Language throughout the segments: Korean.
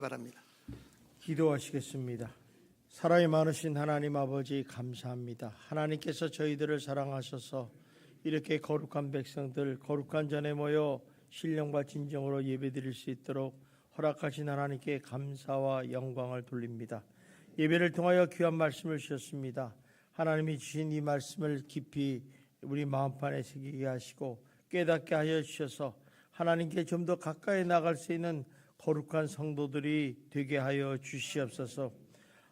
바랍니다. 기도하시겠습니다. 사랑이 많으신 하나님 아버지 감사합니다. 하나님께서 저희들을 사랑하셔서 이렇게 거룩한 백성들 거룩한 전에 모여 신령과 진정으로 예배드릴 수 있도록 허락하신 하나님께 감사와 영광을 돌립니다. 예배를 통하여 귀한 말씀을 주셨습니다. 하나님이 주신 이 말씀을 깊이 우리 마음판에 새기게 하시고 깨닫게 하여 주셔서 하나님께 좀 더 가까이 나갈 수 있는 거룩한 성도들이 되게 하여 주시옵소서.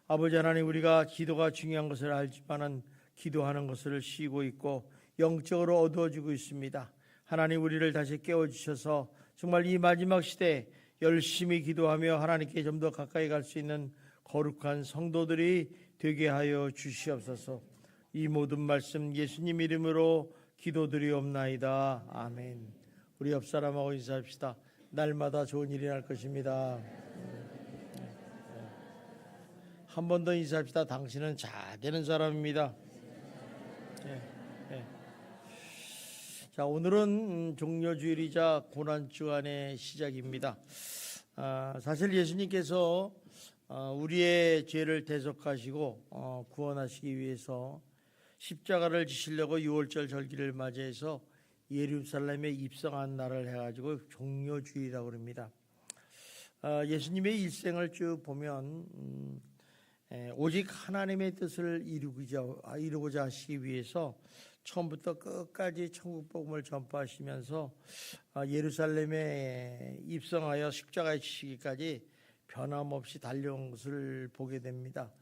아버지 하나님, 우리가 기도가 중요한 것을 알지만은 기도하는 것을 쉬고 있고 영적으로 어두워지고 있습니다. 하나님, 우리를 다시 깨워주셔서 정말 이 마지막 시대에 열심히 기도하며 하나님께 좀 더 가까이 갈 수 있는 거룩한 성도들이 되게 하여 주시옵소서. 이 모든 말씀 예수님 이름으로 기도드리옵나이다. 아멘. 우리 옆 사람하고 인사합시다. 날마다 좋은 일이 날 것입니다. 한 번 더 인사합시다. 당신은 잘 되는 사람입니다. 자, 오늘은 종려주일이자 고난주간의 시작입니다. 사실 예수님께서 우리의 죄를 대속하시고 구원하시기 위해서 십자가를 지시려고 6월절 절기를 맞이해서 예루살렘에 입성한 날을 해가지고 종려주일이라고 합니다. 예수님의 일생을 쭉 보면 오직 하나님의 뜻을 이루고자 하시기 위해서 처음부터 끝까지 천국 복음을 전파하시면서 예루살렘에 입성하여 십자가에 지시기까지 변함없이 달려온 것을 보게 됩니다.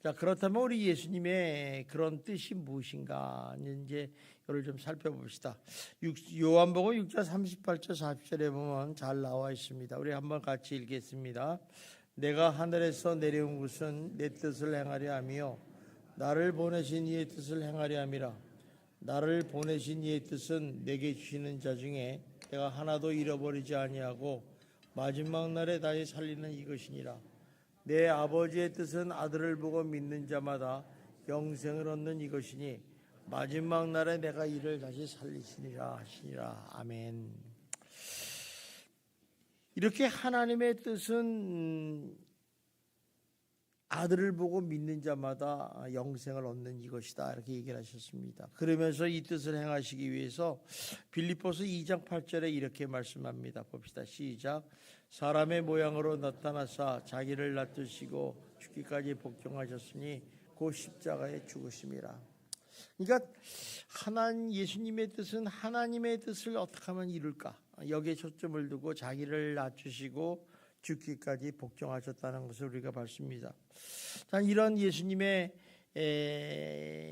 자, 그렇다면 우리 예수님의 그런 뜻이 무엇인가 이제 이걸 좀 살펴봅시다. 요한복음 6장 38절 40절에 보면 잘 나와 있습니다. 우리 한번 같이 읽겠습니다. 내가 하늘에서 내려온 것은 내 뜻을 행하려 하며 나를 보내신 이의 뜻을 행하려 함이라. 나를 보내신 이의 뜻은 내게 주시는 자 중에 내가 하나도 잃어버리지 아니하고 마지막 날에 다시 살리는 이것이니라. 내 아버지의 뜻은 아들을 보고 믿는 자마다 영생을 얻는 이것이니 마지막 날에 내가 이를 다시 살리시니라 하시니라. 아멘. 이렇게 하나님의 뜻은 아들을 보고 믿는 자마다 영생을 얻는 이것이다, 이렇게 얘기를 하셨습니다. 그러면서 이 뜻을 행하시기 위해서 빌립보서 2장 8절에 이렇게 말씀합니다. 봅시다. 시작. 사람의 모양으로 나타나사 자기를 낮추시고 죽기까지 복종하셨으니 곧 십자가에 죽으심이라. 그러니까 예수님의 뜻은 하나님의 뜻을 어떻게 하면 이룰까, 여기에 초점을 두고 자기를 낮추시고 죽기까지 복종하셨다는 것을 우리가 봤습니다. 이런 예수님의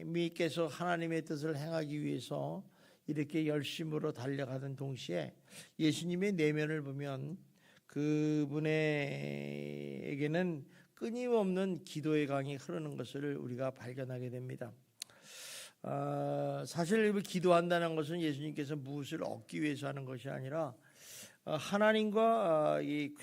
미께서 하나님의 뜻을 행하기 위해서 이렇게 열심으로 달려가던 동시에 예수님의 내면을 보면 그분에게는 끊임없는 기도의 강이 흐르는 것을 우리가 발견하게 됩니다. 사실 기도한다는 것은 예수님께서 무엇을 얻기 위해서 하는 것이 아니라 하나님과 이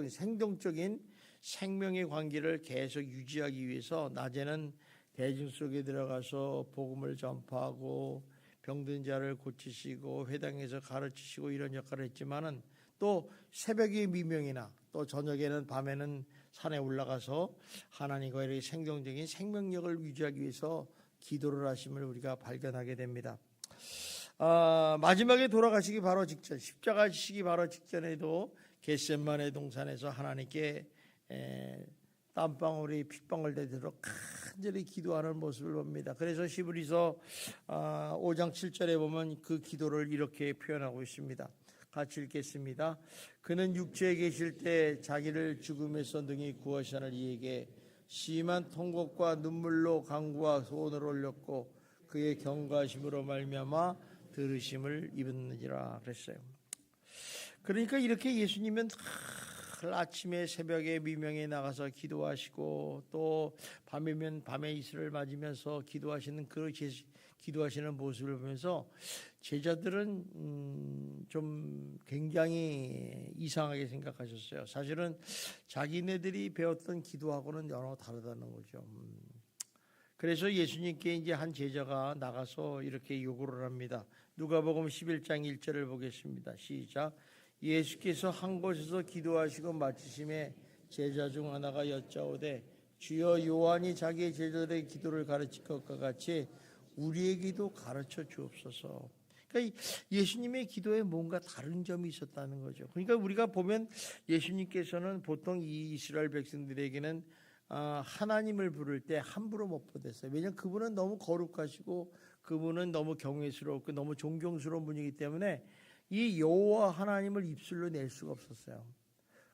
생동적인 생명의 관계를 계속 유지하기 위해서 낮에는 대중 속에 들어가서 복음을 전파하고 병든 자를 고치시고 회당에서 가르치시고 이런 역할을 했지만은 또 새벽의 미명이나 또 저녁에는 밤에는 산에 올라가서 하나님과 이렇게 생동적인 생명력을 유지하기 위해서 기도를 하심을 우리가 발견하게 됩니다. 마지막에 돌아가시기 바로 직전, 십자가 지시기 바로 직전에도 겟세마네 동산에서 하나님께 땀방울이 핏방울 되도록 간절히 기도하는 모습을 봅니다. 그래서 히브리서 5장 7절에 보면 그 기도를 이렇게 표현하고 있습니다. 같이 읽겠습니다. 그는 육체에 계실 때 자기를 죽음에서 능히 구하시는 이에게 심한 통곡과 눈물로 간구와 소원을 올렸고 그의 경과심으로 말미암아 들으심을 입었느니라 그랬어요. 그러니까 이렇게 예수님은 아침에 새벽에 미명에 나가서 기도하시고 또 밤이면 밤에 이슬을 맞으면서 기도하시는 기도하시는 모습을 보면서 제자들은 좀 굉장히 이상하게 생각하셨어요. 사실은 자기네들이 배웠던 기도하고는 여러 다르다는 거죠. 그래서 예수님께 이제 한 제자가 나가서 이렇게 요구를 합니다. 누가복음 11장 1절을 보겠습니다. 시작. 예수께서 한 곳에서 기도하시고 마치심에 제자 중 하나가 여짜오되 주여 요한이 자기의 제자들의 기도를 가르칠 것과 같이 우리의 기도 가르쳐 주옵소서. 그러니까 예수님의 기도에 뭔가 다른 점이 있었다는 거죠. 그러니까 우리가 보면 예수님께서는 보통 이 이스라엘 백성들에게는 하나님을 부를 때 함부로 못 부르셨어요. 왜냐하면 그분은 너무 거룩하시고 그분은 너무 경외스럽고 너무 존경스러운 분이기 때문에 이 여호와 하나님을 입술로 낼 수가 없었어요.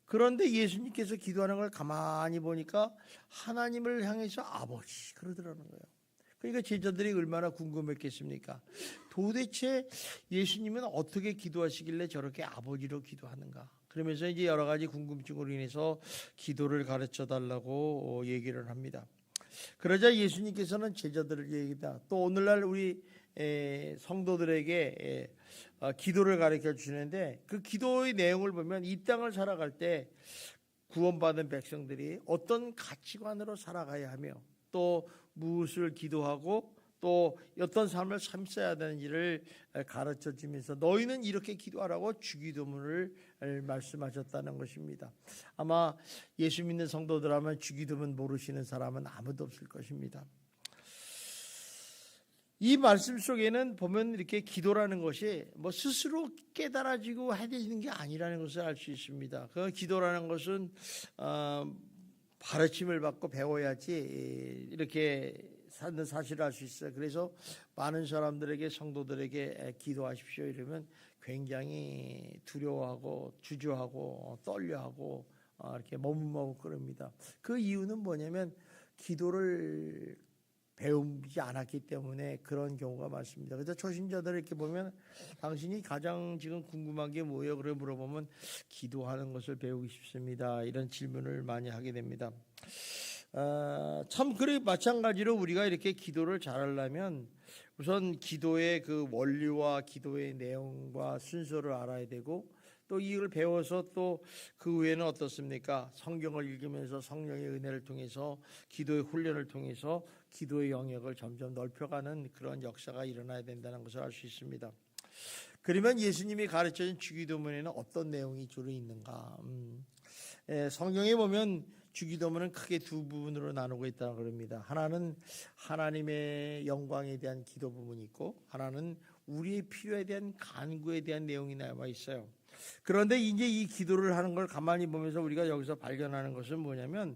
그런데 예수님께서 기도하는 걸 가만히 보니까 하나님을 향해서 아버지 그러더라는 거예요. 그러니까 제자들이 얼마나 궁금했겠습니까? 도대체 예수님은 어떻게 기도하시길래 저렇게 아버지로 기도하는가? 그러면서 이제 여러 가지 궁금증으로 인해서 기도를 가르쳐 달라고 얘기를 합니다. 그러자 예수님께서는 제자들을 얘기다. 또 오늘날 우리 성도들에게 기도를 가르쳐 주시는데 그 기도의 내용을 보면 이 땅을 살아갈 때 구원받은 백성들이 어떤 가치관으로 살아가야 하며 또 무엇을 기도하고 또 어떤 삶을 삶어야 되는지를 가르쳐 주면서 너희는 이렇게 기도하라고 주기도문을 말씀하셨다는 것입니다. 아마 예수 믿는 성도들하면 주기도문 모르시는 사람은 아무도 없을 것입니다. 이 말씀 속에는 보면 이렇게 기도라는 것이 뭐 스스로 깨달아지고 해야 되는 게 아니라는 것을 알 수 있습니다. 그 기도라는 것은 가르침을 받고 배워야지 이렇게 사는 사실을 알 수 있어요. 그래서 많은 사람들에게 성도들에게 기도하십시오 이러면 굉장히 두려워하고 주저하고 떨려하고 이렇게 머뭇머뭇거립니다. 그 이유는 뭐냐면 기도를 배우지 않았기 때문에 그런 경우가 많습니다. 그래서 초신자들 이렇게 보면 당신이 가장 지금 궁금한 게 뭐예요? 그래 물어보면 기도하는 것을 배우고 싶습니다. 이런 질문을 많이 하게 됩니다. 참 그래 마찬가지로 우리가 이렇게 기도를 잘하려면 우선 기도의 그 원리와 기도의 내용과 순서를 알아야 되고 또 이걸 배워서 또 그 후에는 어떻습니까? 성경을 읽으면서 성령의 은혜를 통해서 기도의 훈련을 통해서 기도의 영역을 점점 넓혀가는 그런 역사가 일어나야 된다는 것을 알 수 있습니다. 그러면 예수님이 가르쳐준 주기도문에는 어떤 내용이 주로 있는가? 성경에 보면 주기도문은 크게 두 부분으로 나누고 있다고 그럽니다. 하나는 하나님의 영광에 대한 기도 부분이 있고 하나는 우리의 필요에 대한 간구에 대한 내용이 남아 있어요. 그런데 이제 이 기도를 하는 걸 가만히 보면서 우리가 여기서 발견하는 것은 뭐냐면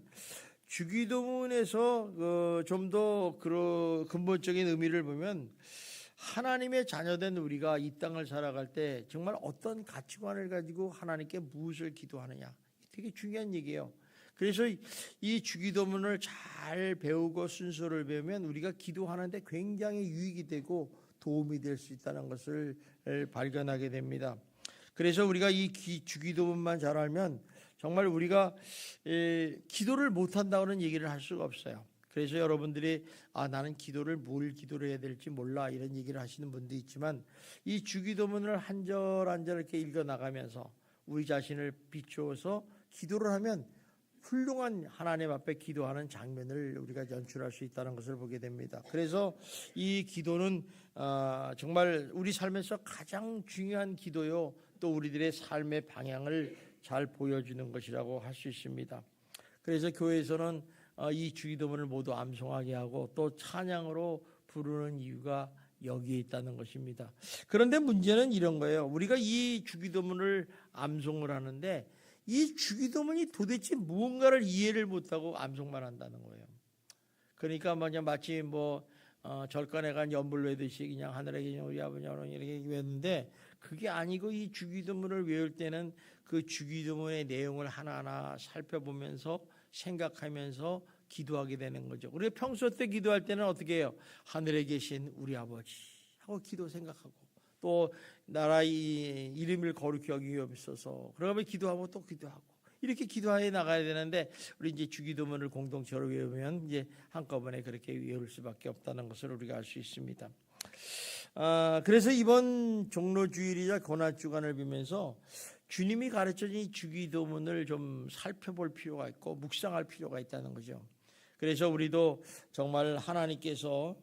주기도문에서 좀 더 근본적인 의미를 보면 하나님의 자녀된 우리가 이 땅을 살아갈 때 정말 어떤 가치관을 가지고 하나님께 무엇을 기도하느냐 되게 중요한 얘기예요. 그래서 이 주기도문을 잘 배우고 순서를 배우면 우리가 기도하는데 굉장히 유익이 되고 도움이 될 수 있다는 것을 발견하게 됩니다. 그래서 우리가 이 주기도문만 잘 알면 정말 우리가 기도를 못한다고는 얘기를 할 수가 없어요. 그래서 여러분들이 나는 기도를 뭘 기도를 해야 될지 몰라 이런 얘기를 하시는 분도 있지만 이 주기도문을 한 절 한 절 이렇게 읽어나가면서 우리 자신을 비추어서 기도를 하면 훌륭한 하나님 앞에 기도하는 장면을 우리가 연출할 수 있다는 것을 보게 됩니다. 그래서 이 기도는 정말 우리 삶에서 가장 중요한 기도요 또 우리들의 삶의 방향을 잘 보여주는 것이라고 할 수 있습니다. 그래서 교회에서는 이 주기도문을 모두 암송하게 하고 또 찬양으로 부르는 이유가 여기에 있다는 것입니다. 그런데 문제는 이런 거예요. 우리가 이 주기도문을 암송을 하는데 이 주기도문이 도대체 무언가를 이해를 못하고 암송만 한다는 거예요. 그러니까 마치 절간에 간 연불 외듯이 그냥 하늘에 계신 우리 아버지 하나님 이렇게 외우는데 그게 아니고 이 주기도문을 외울 때는 그 주기도문의 내용을 하나하나 살펴보면서 생각하면서 기도하게 되는 거죠. 우리가 평소 때 기도할 때는 어떻게 해요? 하늘에 계신 우리 아버지 하고 기도 생각하고 또 나라의 이름을 거룩히 여기옵소서 그러면 기도하고 또 기도하고 이렇게 기도해 나가야 되는데 우리 이제 주기도문을 공동체로 외우면 이제 한꺼번에 그렇게 외울 수밖에 없다는 것을 우리가 알 수 있습니다. 그래서 이번 종로주일이자 고난주간을 비면서 주님이 가르쳐준 이 주기도문을 좀 살펴볼 필요가 있고 묵상할 필요가 있다는 거죠. 그래서 우리도 정말 하나님께서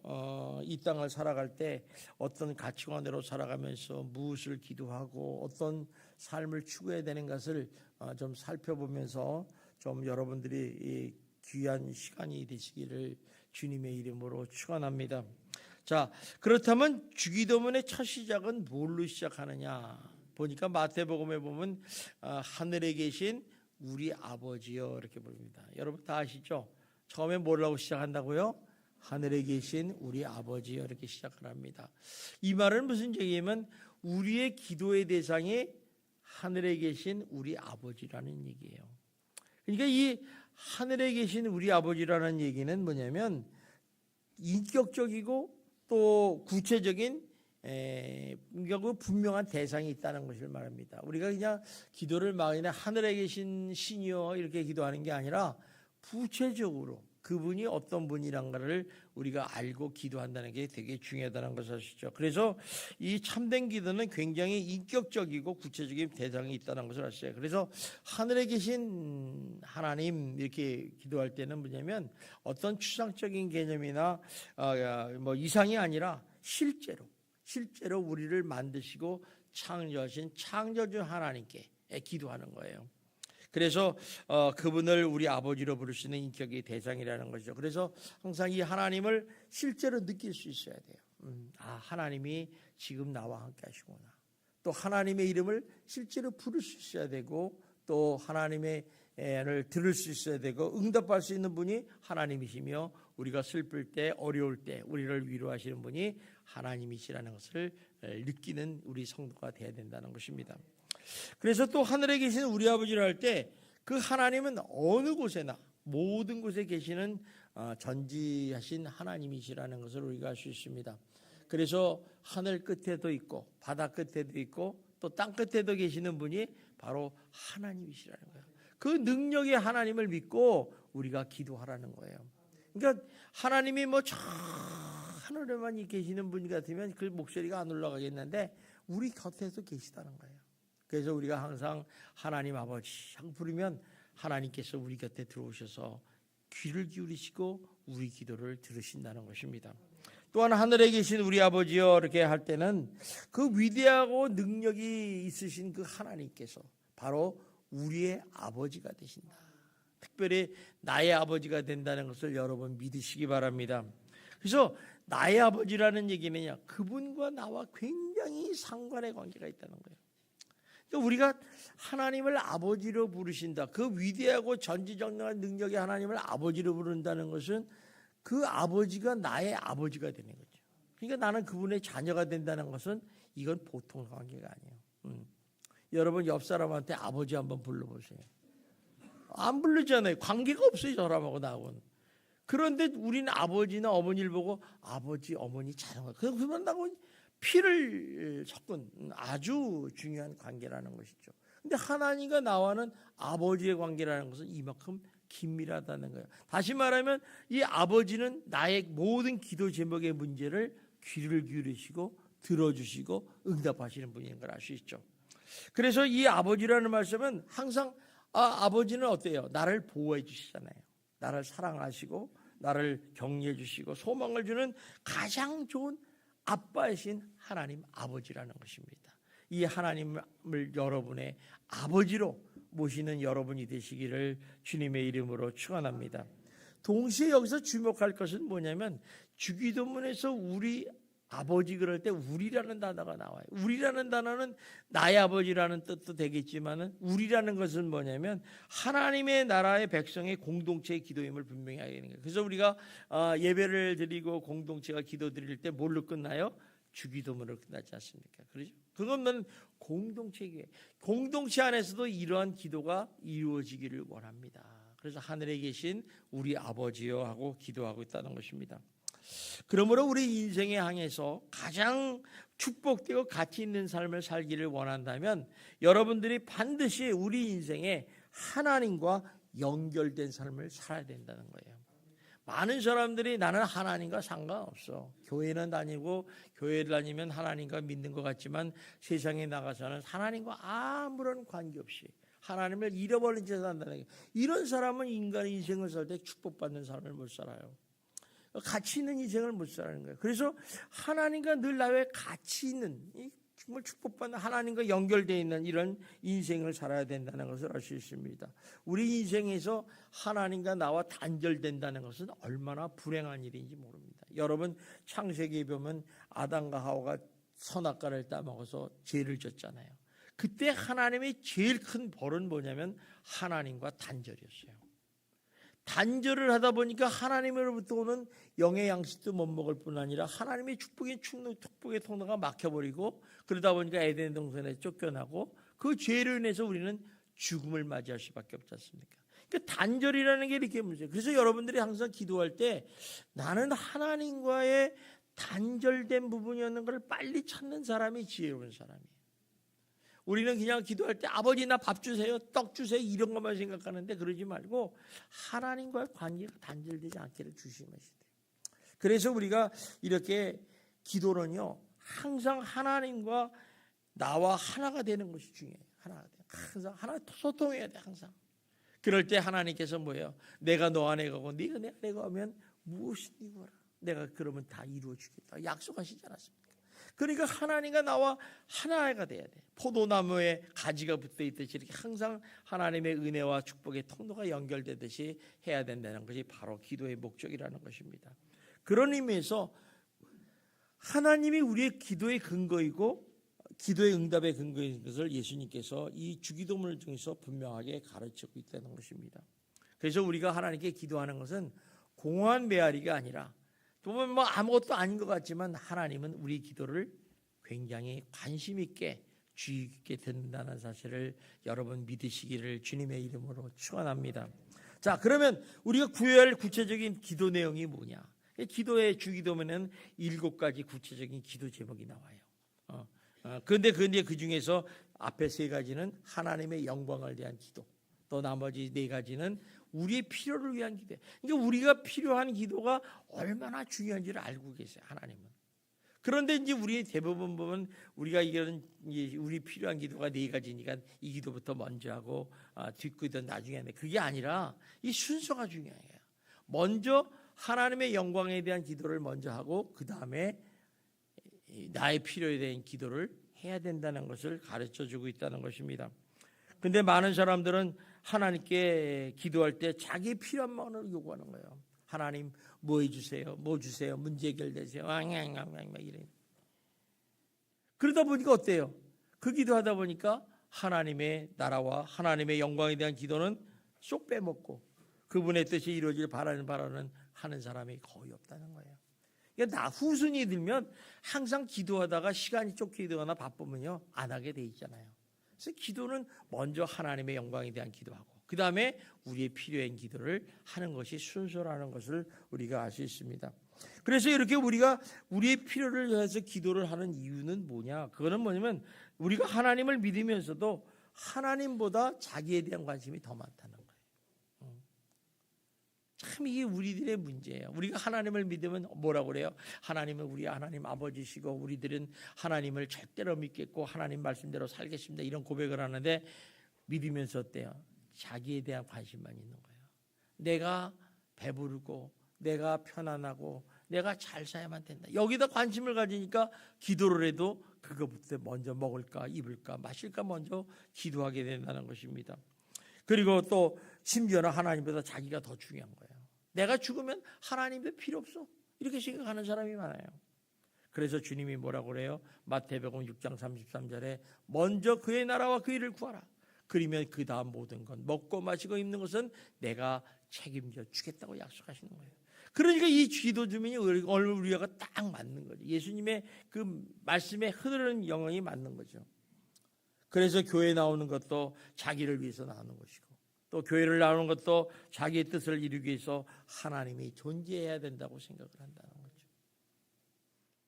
이 땅을 살아갈 때 어떤 가치관으로 살아가면서 무엇을 기도하고 어떤 삶을 추구해야 되는 것을 좀 살펴보면서 좀 여러분들이 이 귀한 시간이 되시기를 주님의 이름으로 축원합니다. 자, 그렇다면 주기도문의 첫 시작은 뭘로 시작하느냐 보니까 마태복음에 보면 하늘에 계신 우리 아버지요 이렇게 부릅니다. 여러분 다 아시죠? 처음에 뭐라고 시작한다고요? 하늘에 계신 우리 아버지요 이렇게 시작을 합니다. 이 말은 무슨 얘기냐면 우리의 기도의 대상이 하늘에 계신 우리 아버지라는 얘기예요. 그러니까 이 하늘에 계신 우리 아버지라는 얘기는 뭐냐면 인격적이고 또 구체적인 분명한 대상이 있다는 것을 말합니다. 우리가 그냥 기도를 막 그냥 하늘에 계신 신이여 이렇게 기도하는 게 아니라 구체적으로 그분이 어떤 분이란가를 우리가 알고 기도한다는 게 되게 중요하다는 것을 아시죠. 그래서 이 참된 기도는 굉장히 인격적이고 구체적인 대상이 있다는 것을 아시죠. 그래서 하늘에 계신 하나님 이렇게 기도할 때는 뭐냐면 어떤 추상적인 개념이나 뭐 이상이 아니라 실제로 우리를 만드시고 창조하신 창조주 하나님께 기도하는 거예요. 그래서 그분을 우리 아버지로 부를 수 있는 인격의 대상이라는 거죠. 그래서 항상 이 하나님을 실제로 느낄 수 있어야 돼요. 하나님이 지금 나와 함께 하시구나. 또 하나님의 이름을 실제로 부를 수 있어야 되고 또 하나님의 를 들을 수 있어야 되고 응답할 수 있는 분이 하나님이시며 우리가 슬플 때 어려울 때 우리를 위로하시는 분이 하나님이시라는 것을 느끼는 우리 성도가 되어야 된다는 것입니다. 그래서 또 하늘에 계신 우리 아버지를 할 때 그 하나님은 어느 곳에나 모든 곳에 계시는 전지하신 하나님이시라는 것을 우리가 알 수 있습니다. 그래서 하늘 끝에도 있고 바다 끝에도 있고 또 땅 끝에도 계시는 분이 바로 하나님이시라는 거예요. 그 능력의 하나님을 믿고 우리가 기도하라는 거예요. 그러니까 하나님이 뭐 저 하늘에만 계시는 분 같으면 그 목소리가 안 올라가겠는데 우리 곁에서 계시다는 거예요. 그래서 우리가 항상 하나님 아버지 하고 부르면 하나님께서 우리 곁에 들어오셔서 귀를 기울이시고 우리 기도를 들으신다는 것입니다. 또한 하늘에 계신 우리 아버지여 이렇게 할 때는 그 위대하고 능력이 있으신 그 하나님께서 바로 우리의 아버지가 되신다. 특별히 나의 아버지가 된다는 것을 여러분 믿으시기 바랍니다. 그래서 나의 아버지라는 얘기는요, 그분과 나와 굉장히 상관의 관계가 있다는 거예요. 그러니까 우리가 하나님을 아버지로 부르신다. 그 위대하고 전지전능한 능력의 하나님을 아버지로 부른다는 것은 그 아버지가 나의 아버지가 되는 거죠. 그러니까 나는 그분의 자녀가 된다는 것은 이건 보통 관계가 아니에요. 여러분 옆 사람한테 아버지 한번 불러보세요. 안 부르잖아요. 관계가 없어요. 저 사람하고 나하고는. 그런데 우리는 아버지나 어머니를 보고 아버지, 어머니 자녀가 그러면 나하고 피를 섞은 아주 중요한 관계라는 것이죠. 근데 하나님과 나와는 아버지의 관계라는 것은 이만큼 긴밀하다는 거예요. 다시 말하면 이 아버지는 나의 모든 기도 제목의 문제를 귀를 기울이시고 들어주시고 응답하시는 분인 걸 알 수 있죠. 그래서 이 아버지라는 말씀은 항상 아버지는 어때요? 나를 보호해 주시잖아요. 나를 사랑하시고 나를 격려해 주시고 소망을 주는 가장 좋은 아빠이신 하나님 아버지라는 것입니다. 이 하나님을 여러분의 아버지로 모시는 여러분이 되시기를 주님의 이름으로 축원합니다. 동시에 여기서 주목할 것은 뭐냐면 주기도문에서 우리 아버지 그럴 때 우리라는 단어가 나와요. 우리라는 단어는 나의 아버지라는 뜻도 되겠지만 우리라는 것은 뭐냐면 하나님의 나라의 백성의 공동체의 기도임을 분명히 알게 되는 거예요. 그래서 우리가 예배를 드리고 공동체가 기도 드릴 때 뭘로 끝나요? 주기도문으로 끝나지 않습니까? 그렇죠? 그것은 공동체예요. 공동체 안에서도 이러한 기도가 이루어지기를 원합니다. 그래서 하늘에 계신 우리 아버지여 하고 기도하고 있다는 것입니다. 그러므로 우리 인생에 향해서 가장 축복되고 가치 있는 삶을 살기를 원한다면 여러분들이 반드시 우리 인생에 하나님과 연결된 삶을 살아야 된다는 거예요. 많은 사람들이 나는 하나님과 상관없어. 교회는 다니고 교회를 다니면 하나님과 믿는 것 같지만 세상에 나가서는 하나님과 아무런 관계없이 하나님을 잃어버린 채 산다는 거예요. 이런 사람은 인간의 인생을 살 때 축복받는 삶을 못 살아요. 가치 있는 인생을 못 살아는 거예요. 그래서 하나님과 늘 나의 가치 있는 정말 축복받는 하나님과 연결되어 있는 이런 인생을 살아야 된다는 것을 알 수 있습니다. 우리 인생에서 하나님과 나와 단절된다는 것은 얼마나 불행한 일인지 모릅니다. 여러분, 창세기에 보면 아담과 하와가 선악과를 따먹어서 죄를 졌잖아요. 그때 하나님의 제일 큰 벌은 뭐냐면 하나님과 단절이었어요. 단절을 하다 보니까 하나님으로부터 오는 영의 양식도 못 먹을 뿐 아니라 하나님의 축복의 통로가 막혀버리고, 그러다 보니까 에덴 동산에 쫓겨나고 그 죄로 인해서 우리는 죽음을 맞이할 수밖에 없지 않습니까? 그러니까 단절이라는 게 이렇게 문제예요. 그래서 여러분들이 항상 기도할 때 나는 하나님과의 단절된 부분이었는 걸 빨리 찾는 사람이 지혜로운 사람이에요. 우리는 그냥 기도할 때 아버지 나 밥 주세요, 떡 주세요 이런 것만 생각하는데 그러지 말고 하나님과의 관계가 단절되지 않기를 조심하셔야 돼요. 그래서 우리가 이렇게 기도는요 항상 하나님과 나와 하나가 되는 것이 중요해요. 하나가 돼요. 항상 하나 소통해야 돼. 항상. 그럴 때 하나님께서 뭐예요? 내가 너 안에 가고 네가 내 안에 가면 무엇이든 이거라. 내가 그러면 다 이루어 주겠다. 약속하시지 않았습니까? 그러니까 하나님과 나와 하나가 돼야 돼. 포도나무에 가지가 붙어 있듯이 이렇게 항상 하나님의 은혜와 축복의 통로가 연결되듯이 해야 된다는 것이 바로 기도의 목적이라는 것입니다. 그런 의미에서 하나님이 우리의 기도의 근거이고 기도의 응답의 근거인 것을 예수님께서 이 주기도문을 통해서 분명하게 가르치고 있다는 것입니다. 그래서 우리가 하나님께 기도하는 것은 공허한 메아리가 아니라 보면 뭐 아무것도 아닌 것 같지만 하나님은 우리 기도를 굉장히 관심 있게 주의 깊게 듣는다는 사실을 여러분 믿으시기를 주님의 이름으로 축원합니다. 자, 그러면 우리가 구해야 할 구체적인 기도 내용이 뭐냐? 기도의 주기도문에는 7가지 구체적인 기도 제목이 나와요. 그런데 그 중에서 앞에 3가지는 하나님의 영광을 위한 기도, 또 나머지 4가지는 우리의 필요를 위한 기도. 그러니까 우리가 필요한 기도가 얼마나 중요한지를 알고 계세요, 하나님은. 그런데 이제 우리 대부분 보면 우리가 이거는 우리 필요한 기도가 4가지니까 이 기도부터 먼저 하고 뒷기도는 나중에 하는데 그게 아니라 이 순서가 중요해요. 먼저 하나님의 영광에 대한 기도를 먼저 하고 그 다음에 나의 필요에 대한 기도를 해야 된다는 것을 가르쳐주고 있다는 것입니다. 근데 많은 사람들은 하나님께 기도할 때 자기 필요한 마음을 요구하는 거예요. 하나님 뭐 해주세요, 뭐 주세요, 문제 해결되세요, 이래. 그러다 보니까 어때요? 그 기도하다 보니까 하나님의 나라와 하나님의 영광에 대한 기도는 쏙 빼먹고 그분의 뜻이 이루어질 바라는 하는 사람이 거의 없다는 거예요. 그러니까 후순위 들면 항상 기도하다가 시간이 쫓기거나 바쁘면요 안 하게 돼 있잖아요. 그래서 기도는 먼저 하나님의 영광에 대한 기도하고 그 다음에 우리의 필요한 기도를 하는 것이 순서라는 것을 우리가 알 수 있습니다. 그래서 이렇게 우리가 우리의 필요를 위해서 기도를 하는 이유는 뭐냐? 그거는 뭐냐면 우리가 하나님을 믿으면서도 하나님보다 자기에 대한 관심이 더 많다는 거예요. 참 이게 우리들의 문제예요. 우리가 하나님을 믿으면 뭐라고 그래요? 하나님은 우리 하나님 아버지시고 우리들은 하나님을 절대로 믿겠고 하나님 말씀대로 살겠습니다. 이런 고백을 하는데 믿으면서 어때요? 자기에 대한 관심만 있는 거예요. 내가 배부르고 내가 편안하고 내가 잘 살아야만 된다. 여기다 관심을 가지니까 기도를 해도 그거부터 먼저 먹을까 입을까 마실까 먼저 기도하게 된다는 것입니다. 그리고 또 심지어는 하나님보다 자기가 더 중요한 거예요. 내가 죽으면 하나님도 필요 없어. 이렇게 생각하는 사람이 많아요. 그래서 주님이 뭐라고 그래요? 마태복음 6장 33절에 먼저 그의 나라와 그 일을 구하라. 그러면 그 다음 모든 것 먹고 마시고 입는 것은 내가 책임져 주겠다고 약속하시는 거예요. 그러니까 이 기도 주민이 우리가 딱 맞는 거죠. 예수님의 그 말씀에 흐르는 영향이 맞는 거죠. 그래서 교회 나오는 것도 자기를 위해서 나오는 것이고 또 교회를 나오는 것도 자기의 뜻을 이루기 위해서 하나님이 존재해야 된다고 생각을 한다는 거죠.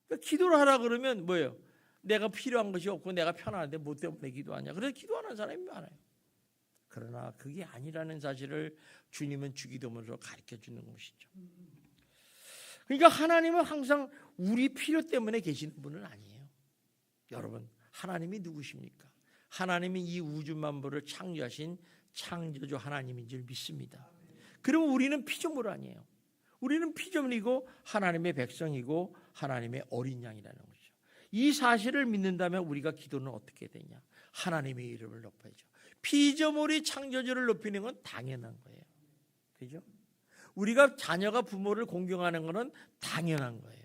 그러니까 기도를 하라 그러면 뭐예요? 내가 필요한 것이 없고 내가 편안한데 뭐 때문에 기도하냐. 그래서 기도하는 사람이 많아요. 그러나 그게 아니라는 사실을 주님은 주기도문으로 가르쳐 주는 것이죠. 그러니까 하나님은 항상 우리 필요 때문에 계시는 분은 아니에요. 여러분, 하나님이 누구십니까? 하나님이 이 우주 만물을 창조하신 창조주 하나님인 줄 믿습니다. 그러면 우리는 피조물 아니에요. 우리는 피조물이고 하나님의 백성이고 하나님의 어린 양이라는 거죠. 이 사실을 믿는다면 우리가 기도는 어떻게 되냐? 하나님의 이름을 높여야죠. 피조물이 창조주를 높이는 건 당연한 거예요. 그죠? 우리가 자녀가 부모를 공경하는 것은 당연한 거예요.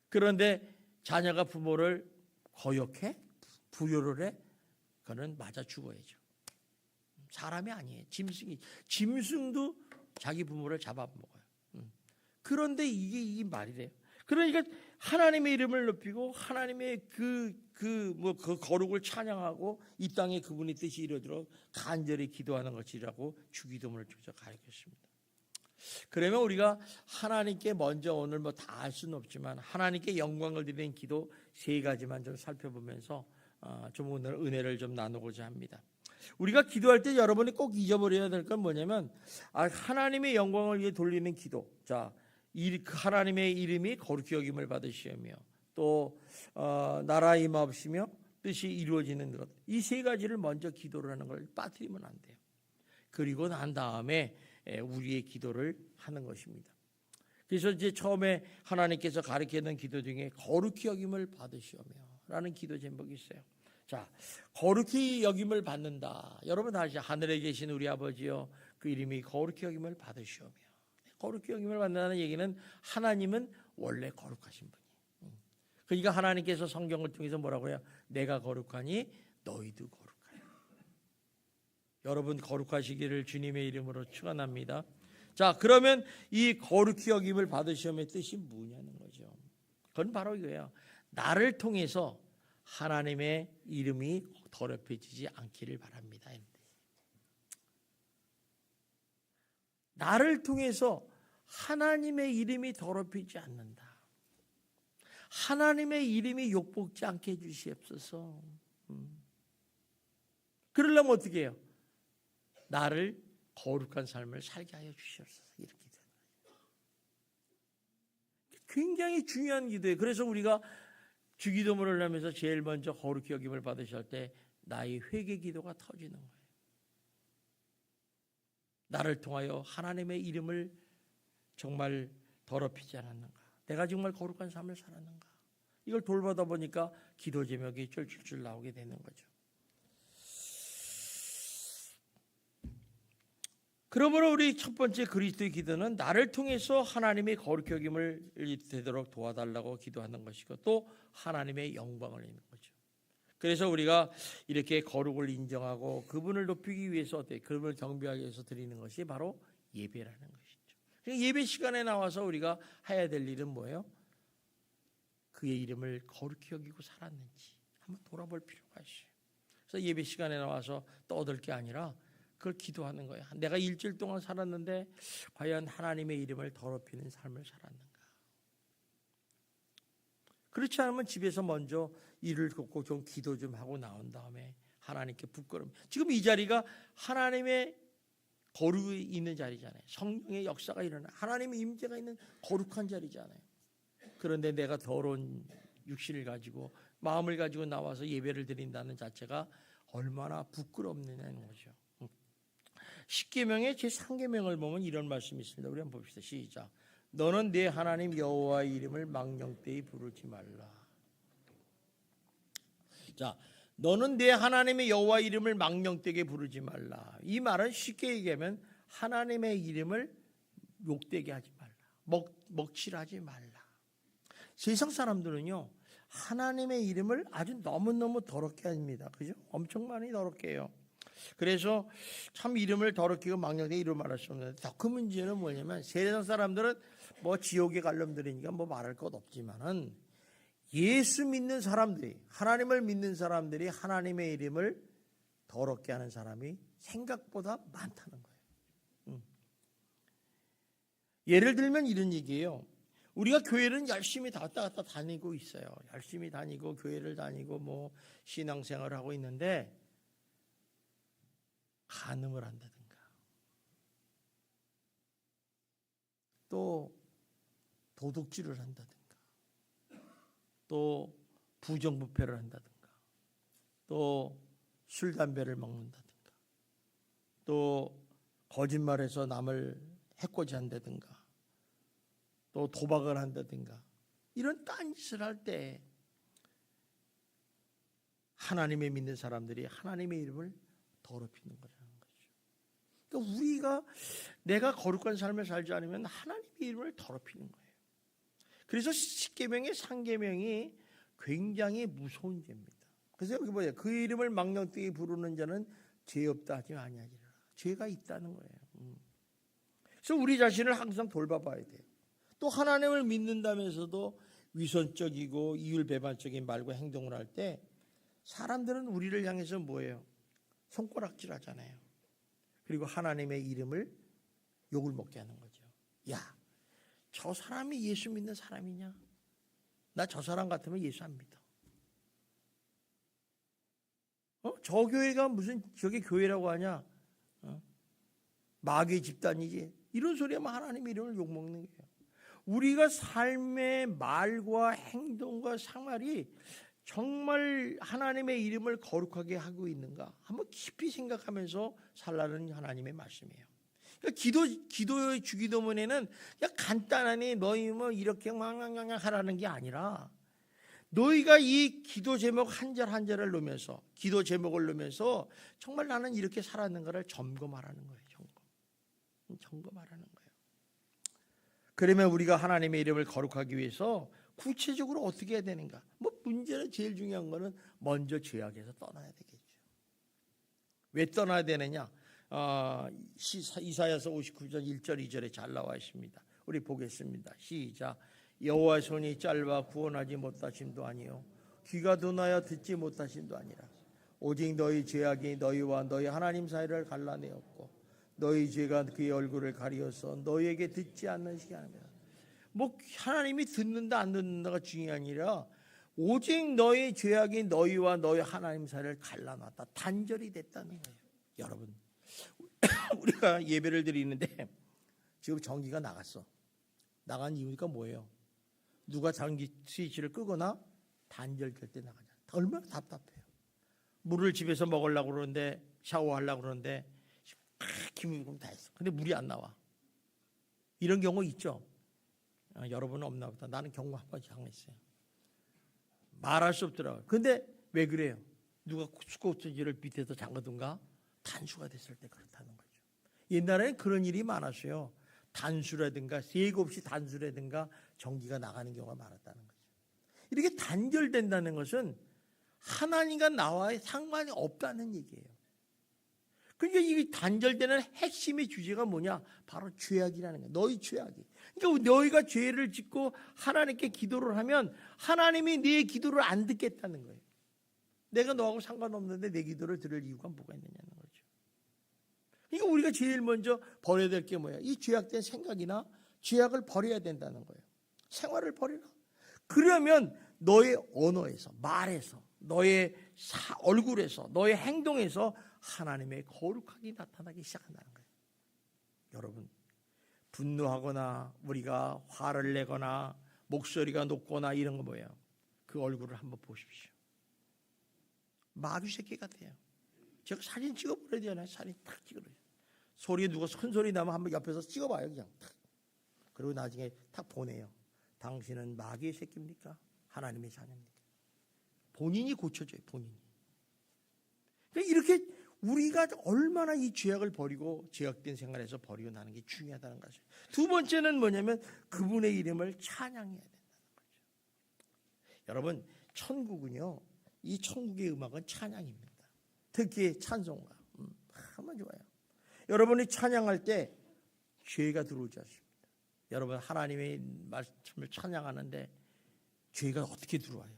그런데 자녀가 부모를 거역해? 불효를 해? 그거는 맞아 죽어야죠. 사람이 아니에요. 짐승이. 짐승도 자기 부모를 잡아먹어요. 그런데 이게 말이 돼요. 그러니까 하나님의 이름을 높이고 하나님의 그 거룩을 찬양하고 이 땅에 그분의 뜻이 이루어지도록 간절히 기도하는 것이라고 주기도문을 통해서 가르쳤습니다. 그러면 우리가 하나님께 먼저 오늘 뭐 다 알 수는 없지만 하나님께 영광을 드리는 기도 세 가지만 좀 살펴보면서 좀 오늘 은혜를 좀 나누고자 합니다. 우리가 기도할 때 여러분이 꼭 잊어버려야 될 건 뭐냐면 하나님의 영광을 위해 돌리는 기도. 자, 하나님의 이름이 거룩히 여김을 받으시며 또 나라 임하옵시며 뜻이 이루어지는 것. 이 세 가지를 먼저 기도를 하는 걸 빠뜨리면 안 돼요. 그리고 난 다음에 우리의 기도를 하는 것입니다. 그래서 이제 처음에 하나님께서 가르치는 기도 중에 거룩히 여김을 받으시오며 라는 기도 제목이 있어요. 자, 거룩히 여김을 받는다. 여러분 다시 하늘에 계신 우리 아버지여 그 이름이 거룩히 여김을 받으시오며. 거룩히 여김을 받는다는 얘기는 하나님은 원래 거룩하신 분이에요. 그러니까 하나님께서 성경을 통해서 뭐라고 해요? 내가 거룩하니 너희도 거룩하라. 여러분 거룩하시기를 주님의 이름으로 축원합니다. 자, 그러면 이 거룩히 여김을 받으시오의 뜻이 뭐냐는 거죠. 그건 바로 이거예요. 나를 통해서 하나님의 이름이 더럽혀지지 않기를 바랍니다. 나를 통해서 하나님의 이름이 더럽히지 않는다. 하나님의 이름이 욕먹지 않게 해주시옵소서. 그러려면 어떻게 해요? 나를 거룩한 삶을 살게 하여 주시옵소서. 이렇게 되는 거예요. 굉장히 중요한 기도예요. 그래서 우리가 주기도문을 하면서 제일 먼저 거룩히 여김을 받으실 때 나의 회개 기도가 터지는 거예요. 나를 통하여 하나님의 이름을 정말 더럽히지 않았는가? 내가 정말 거룩한 삶을 살았는가? 이걸 돌보다 보니까 기도 제목이 쫄쫄쫄 나오게 되는 거죠. 그러므로 우리 첫 번째 그리스도의 기도는 나를 통해서 하나님의 거룩히 여김을 되도록 도와달라고 기도하는 것이고 또 하나님의 영광을 내는 거죠. 그래서 우리가 이렇게 거룩을 인정하고 그분을 높이기 위해서 그분을 경배하기 위해서 드리는 것이 바로 예배라는 것이죠. 예배 시간에 나와서 우리가 해야 될 일은 뭐예요? 그의 이름을 거룩히 여기고 살았는지 한번 돌아볼 필요가 있어요. 그래서 예배 시간에 나와서 떠들 게 아니라 그걸 기도하는 거예요. 내가 일주일 동안 살았는데 과연 하나님의 이름을 더럽히는 삶을 살았는가? 그렇지 않으면 집에서 먼저 일을 돕고 좀 기도 좀 하고 나온 다음에 하나님께 부끄러움. 지금 이 자리가 하나님의 거룩이 있는 자리잖아요. 성령의 역사가 일어나 하나님의 임재가 있는 거룩한 자리잖아요. 그런데 내가 더러운 육신을 가지고 마음을 가지고 나와서 예배를 드린다는 자체가 얼마나 부끄럽느냐는 거죠. 십계명의 제3계명을 보면 이런 말씀이 있습니다. 우리 한번 봅시다. 시작. 너는 내 하나님 여호와의 이름을 망령되이 부르지 말라. 자, 너는 내 하나님의 여호와 이름을 망령되게 부르지 말라. 이 말은 쉽게 얘기하면 하나님의 이름을 욕되게 하지 말라. 먹칠하지 말라. 세상 사람들은요 하나님의 이름을 아주 너무너무 더럽게 합니다. 그죠? 엄청 많이 더럽게 해요. 그래서 참 이름을 더럽히고 망령되게 이름을 말할 수 없는데 더 큰 문제는 뭐냐면 세상 사람들은 뭐 지옥에 갈 놈들이니까 뭐 말할 것 없지만은 예수 믿는 사람들이 하나님을 믿는 사람들이 하나님의 이름을 더럽게 하는 사람이 생각보다 많다는 거예요. 예를 들면 이런 얘기예요. 우리가 교회는 열심히 왔다 갔다 다니고 있어요. 열심히 다니고 교회를 다니고 뭐 신앙생활을 하고 있는데 간음을 한다든가 또 도둑질을 한다든가 또 부정부패를 한다든가 또 술, 담배를 먹는다든가 또 거짓말해서 남을 해코지 한다든가 또 도박을 한다든가 이런 딴짓을 할 때 하나님의 믿는 사람들이 하나님의 이름을 더럽히는 거라는 거죠. 그러니까 우리가 내가 거룩한 삶을 살지 않으면 하나님의 이름을 더럽히는 거예요. 그래서 십계명의 상계명이 굉장히 무서운 죄입니다. 그래서 여기 뭐예요? 그 이름을 망령되이 부르는 자는 죄 없다 하지 아니하리라. 죄가 있다는 거예요. 그래서 우리 자신을 항상 돌봐봐야 돼요. 또 하나님을 믿는다면서도 위선적이고 이율배반적인 말과 행동을 할 때 사람들은 우리를 향해서 뭐예요? 손가락질 하잖아요. 그리고 하나님의 이름을 욕을 먹게 하는 거죠. 야, 저 사람이 예수 믿는 사람이냐? 나 저 사람 같으면 예수 안 믿어. 저 교회가 무슨 저게 교회라고 하냐? 마귀의 집단이지. 이런 소리 하면 하나님의 이름을 욕먹는 거예요. 우리가 삶의 말과 행동과 생활이 정말 하나님의 이름을 거룩하게 하고 있는가 한번 깊이 생각하면서 살라는 하나님의 말씀이에요. 그러니까 기도의 주기도문에는 그냥 간단하니 너희 뭐 이렇게 망망망 하라는 게 아니라 너희가 이 기도 제목 한 절 한 절을 넣으면서 기도 제목을 넣으면서 정말 나는 이렇게 살았는가를 점검하라는 거예요. 점검하라는 거예요. 그러면 우리가 하나님의 이름을 거룩하기 위해서 구체적으로 어떻게 해야 되는가? 뭐 문제는 제일 중요한 거는 먼저 죄악에서 떠나야 되겠죠. 왜 떠나야 되느냐? 이사야서 59장 1절 2절에 잘 나와 있습니다. 우리 보겠습니다. 시작. 여호와의 손이 짧아 구원하지 못하심도 아니요 귀가 둔하여 듣지 못하심도 아니라 오직 너희 죄악이 너희와 너희 하나님 사이를 갈라내었고 너희 죄가 그의 얼굴을 가리어서 너희에게 듣지 않는 시간입니다. 뭐 하나님이 듣는다 안 듣는다가 중요한 게 아니라 오직 너희 죄악이 너희와 너희 하나님 사이를 갈라놨다. 단절이 됐다는 거예요. 여러분 우리가 예배를 드리는데 지금 전기가 나갔어. 나간 이유가 뭐예요? 누가 전기 스위치를 끄거나 단절될 때 나가잖아. 얼마나 답답해요. 물을 집에서 먹으려고 그러는데 샤워하려고 그러는데 기름이 다 했어. 근데 물이 안 나와. 이런 경우 있죠. 여러분은 없나 보다. 나는 경우 한 번씩 당했어요. 말할 수 없더라고요. 근데 왜 그래요? 누가 스코트지를 밑에서 잠그든가 단수가 됐을 때 그렇다는 거죠. 옛날에는 그런 일이 많았어요. 단수라든가 세고 없이 단수라든가 전기가 나가는 경우가 많았다는 거죠. 이렇게 단절된다는 것은 하나님과 나와의 상관이 없다는 얘기예요. 그러니까 이 단절되는 핵심의 주제가 뭐냐? 바로 죄악이라는 거예요. 너희 죄악이. 그러니까 너희가 죄를 짓고 하나님께 기도를 하면 하나님이 네 기도를 안 듣겠다는 거예요. 내가 너하고 상관없는데 내 기도를 들을 이유가 뭐가 있느냐는 거죠. 그러니까 우리가 제일 먼저 버려야 될 게 뭐야? 이 죄악된 생각이나 죄악을 버려야 된다는 거예요. 생활을 버리라. 그러면 너의 언어에서, 말에서, 너의 얼굴에서, 너의 행동에서 하나님의 거룩하게 나타나기 시작한다는 거예요. 여러분, 분노하거나 우리가 화를 내거나 목소리가 높거나 이런 거 뭐예요? 그 얼굴을 한번 보십시오. 마귀 새끼 같아요. 제가 사진 찍어버려야 되잖아요. 사진 탁 찍어버려요. 소리에 누가 큰 소리 나면 한번 옆에서 찍어봐요. 그냥 탁. 그리고 나중에 탁 보내요. 당신은 마귀의 새끼입니까? 하나님의 자녀입니까? 본인이 고쳐줘요. 본인이. 그러니까 이렇게 우리가 얼마나 이 죄악을 버리고 죄악된 생활에서 버리고 나는 게 중요하다는 거죠. 두 번째는 뭐냐면 그분의 이름을 찬양해야 된다는 거죠. 여러분 천국은요. 이 천국의 음악은 찬양입니다. 특히 찬송가. 정말 좋아요. 여러분이 찬양할 때 죄가 들어오지 않습니다. 여러분 하나님의 말씀을 찬양하는데 죄가 어떻게 들어와요?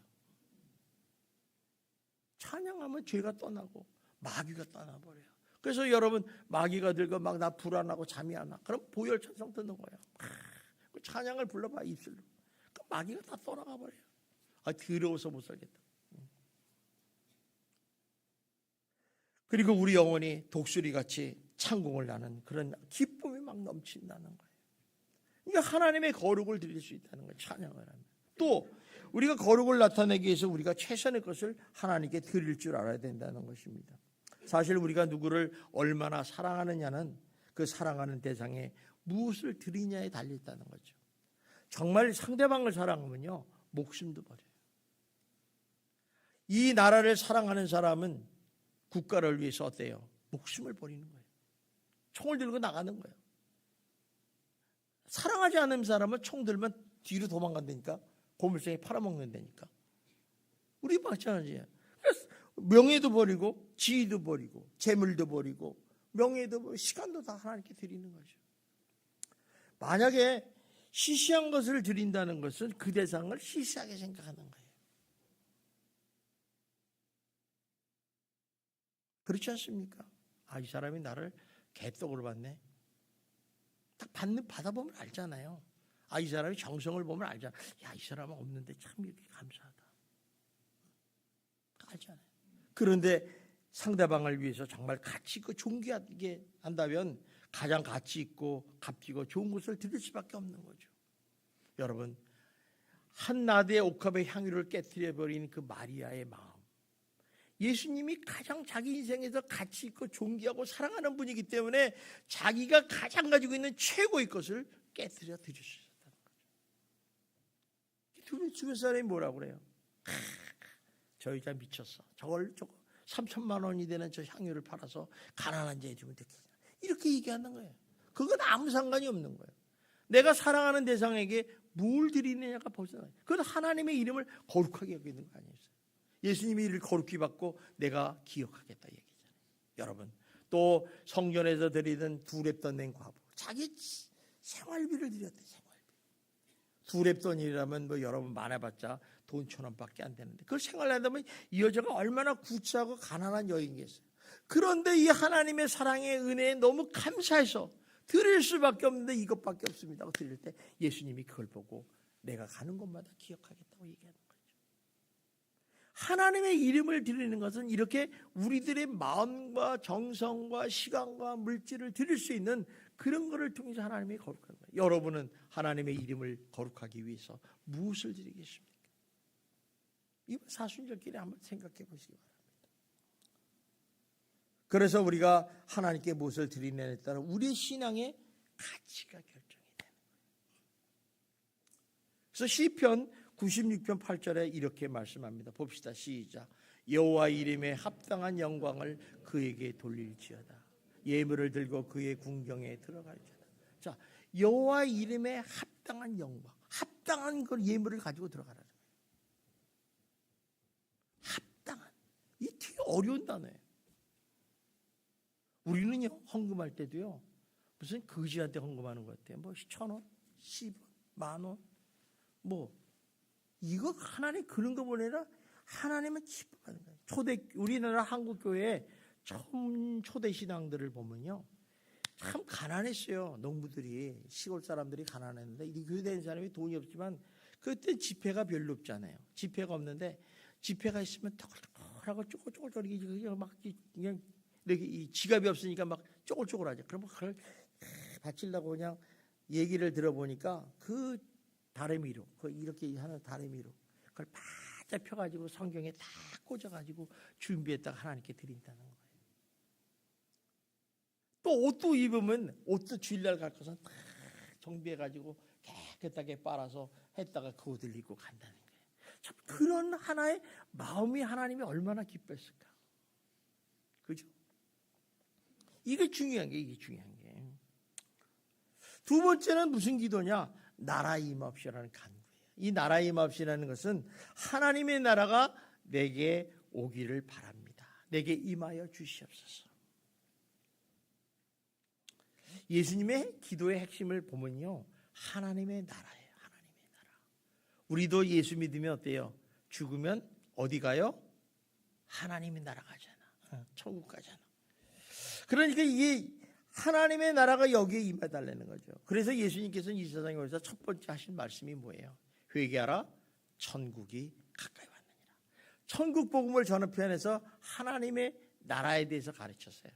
찬양하면 죄가 떠나고 마귀가 떠나버려요. 그래서 여러분 마귀가 들고 막 나 불안하고 잠이 안 와. 그럼 보혈 찬송 듣는 거예요. 찬양을 불러봐 입술로. 그 마귀가 다 떠나가 버려요. 더러워서 못 살겠다. 그리고 우리 영혼이 독수리같이 창공을 나는 그런 기쁨이 막 넘친다는 거예요. 그러니까 하나님의 거룩을 드릴 수 있다는 거예요. 찬양을 하면. 또 우리가 거룩을 나타내기 위해서 우리가 최선의 것을 하나님께 드릴 줄 알아야 된다는 것입니다. 사실 우리가 누구를 얼마나 사랑하느냐는 그 사랑하는 대상에 무엇을 드리냐에 달려있다는 거죠. 정말 상대방을 사랑하면요 목숨도 버려요. 이 나라를 사랑하는 사람은 국가를 위해서 어때요? 목숨을 버리는 거예요. 총을 들고 나가는 거예요. 사랑하지 않는 사람은 총 들면 뒤로 도망간다니까. 고물상에 팔아먹는다니까. 우리 마찬가지예요. 명예도 버리고 지위도 버리고 재물도 버리고 명예도 버리고 시간도 다 하나님께 드리는 거죠. 만약에 시시한 것을 드린다는 것은 그 대상을 시시하게 생각하는 거예요. 그렇지 않습니까? 이 사람이 나를 개떡으로 봤네. 딱 받아보면 알잖아요. 이 사람이 정성을 보면 알잖아. 이 사람은 없는데 참 이렇게 감사하다. 알잖아요. 그런데 상대방을 위해서 정말 가치 있고 존귀하게 한다면 가장 가치 있고 값지고 좋은 것을 드릴 수밖에 없는 거죠. 여러분, 한 나드의 옥합의 향유를 깨뜨려버린 그 마리아의 마음, 예수님이 가장 자기 인생에서 가치 있고 존귀하고 사랑하는 분이기 때문에 자기가 가장 가지고 있는 최고의 것을 깨뜨려 드릴 수 있었다는 거죠. 주변 사람이 뭐라고 그래요? 저 여자 미쳤어. 저거 3천만 원이 되는 저 향유를 팔아서 가난한 자에 주면 되겠냐. 이렇게 얘기하는 거예요. 그건 아무 상관이 없는 거예요. 내가 사랑하는 대상에게 뭘 드리느냐가 벌써 그건 하나님의 이름을 거룩하게 여기는 거 아니에요. 예수님이 이를 거룩히 받고 내가 기억하겠다 얘기잖아요. 여러분, 또 성전에서 드리던 두렙돈 낸 과부, 자기 생활비를 드렸대. 생활비. 두렙돈이라면 뭐 여러분 많아봤자 돈 1,000원밖에 안 되는데 그걸 생활하다면 이 여자가 얼마나 구차하고 가난한 여인이겠어요. 그런데 이 하나님의 사랑의 은혜에 너무 감사해서 드릴 수밖에 없는데 이것밖에 없습니다. 드릴 때 예수님이 그걸 보고 내가 가는 곳마다 기억하겠다고 얘기하는 거예요. 하나님의 이름을 드리는 것은 이렇게 우리들의 마음과 정성과 시간과 물질을 드릴 수 있는 그런 것을 통해서 하나님이 거룩한 거예요. 여러분은 하나님의 이름을 거룩하기 위해서 무엇을 드리겠습니까? 이번 사순절길에 한번 생각해 보시기 바랍니다. 그래서 우리가 하나님께 무엇을 드리느냐에 따라 우리의 신앙의 가치가 결정이 되는 거예요. 그래서 시편 96편 8절에 이렇게 말씀합니다. 봅시다. 시작. 여호와 이름에 합당한 영광을 그에게 돌릴지어다. 예물을 들고 그의 궁경에 들어갈지어다. 자, 여호와 이름에 합당한 영광, 합당한 걸 예물을 가지고 들어가라는 거예요. 합당한. 이 되게 어려운 단어예요. 우리는요 헌금할 때도요 무슨 거지한테 헌금하는 것 같아요. 뭐 1,000원, 10원, 10,000원, 뭐 이거 하나님 그런 거 보내라. 하나님은 기뻐하는 거예요. 우리나라 한국교회 처음 초대 신앙들을 보면요 참 가난했어요. 농부들이, 시골 사람들이 가난했는데 이 교회 다니는 사람이 돈이 없지만 그때 지폐가 별로 없잖아요. 지폐가 없는데 지폐가 있으면 턱하고 쪼글쪼글 막 그냥 이렇게 이 지갑이 없으니까 막 쪼글쪼글하죠. 그러면 그걸 바치려고 그냥 얘기를 들어보니까 그 다래미로, 그 이렇게 하는 다래미로 그걸 바짝 펴가지고 성경에 다 꽂아가지고 준비했다가 하나님께 드린다는 거예요. 또 옷도 입으면 옷도 주일날 갈 것은 다 정비해가지고 깨끗하게 빨아서 했다가 그 옷을 입고 간다는 거예요. 참 그런 하나의 마음이 하나님이 얼마나 기뻤을까. 그죠? 이게 중요한 게, 이게 중요한 게. 두 번째는 무슨 기도냐? 나라 임합시라는 간구예요. 이 나라 임합시라는 것은 하나님의 나라가 내게 오기를 바랍니다. 내게 임하여 주시옵소서. 예수님의 기도의 핵심을 보면요, 하나님의 나라예요. 하나님의 나라. 우리도 예수 믿으면 어때요? 죽으면 어디 가요? 하나님의 나라 가잖아. 천국 가잖아. 그러니까 이게 하나님의 나라가 여기에 임해달라는 거죠. 그래서 예수님께서는 이 세상에 오셔서 첫 번째 하신 말씀이 뭐예요? 회개하라, 천국이 가까이 왔느니라. 천국 복음을 전파하면서 하나님의 나라에 대해서 가르쳤어요.